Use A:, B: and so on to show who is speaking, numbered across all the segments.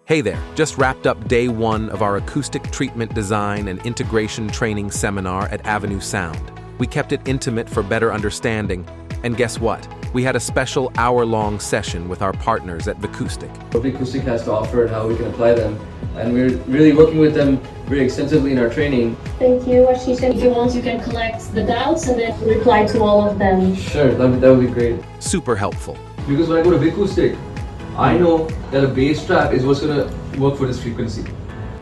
A: Hey there, just wrapped up day one of our acoustic treatment design and integration training seminar at Avenue Sound. We kept it intimate for better understanding, and guess what? We had a special hour-long session with our partners at Vicoustic.
B: What Vicoustic has to offer and how we can apply them, and we're really working with them very extensively in our training.
C: Thank you, Ashish. If you want, you can collect the doubts and then reply to all of them.
B: Sure, that would be great.
A: Super helpful.
B: Because when I go to Vicoustic, I know that a bass trap is what's going to work for this frequency.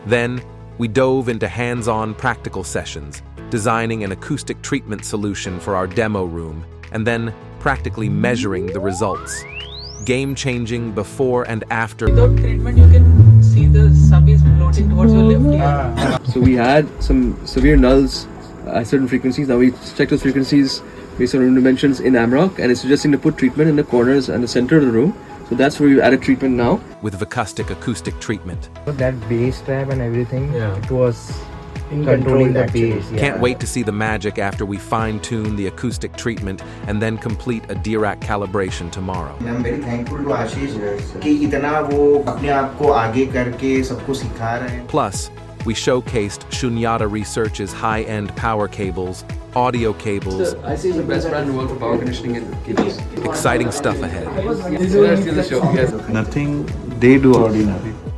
A: Then, we dove into hands-on practical sessions, designing an acoustic treatment solution for our demo room, and then practically measuring the results. Game-changing before and after.
D: Without treatment, you can see the sub is floating towards your left ear.
B: So we had some severe nulls at certain frequencies. Now we checked those frequencies based on room dimensions in AMROC, and it's suggesting to put treatment in the corners and the center of the room. So that's where we added treatment now.
A: With Vicoustic acoustic treatment.
E: That bass trap and everything,
B: Yeah.
E: it was controlling the bass. Yeah.
A: Can't wait to see the magic after we fine-tune the acoustic treatment and then complete a Dirac calibration tomorrow.
F: I'm very thankful to Ashish कि इतना वो अपने आप को आगे करके सबको सिखा रहे हैं.
A: Plus, we showcased Shunyata Research's high-end power cables, audio cables.
B: I see the best brand in the world for power conditioning and cables.
A: Exciting stuff ahead.
B: This is the show. Yes.
G: Nothing they do ordinary.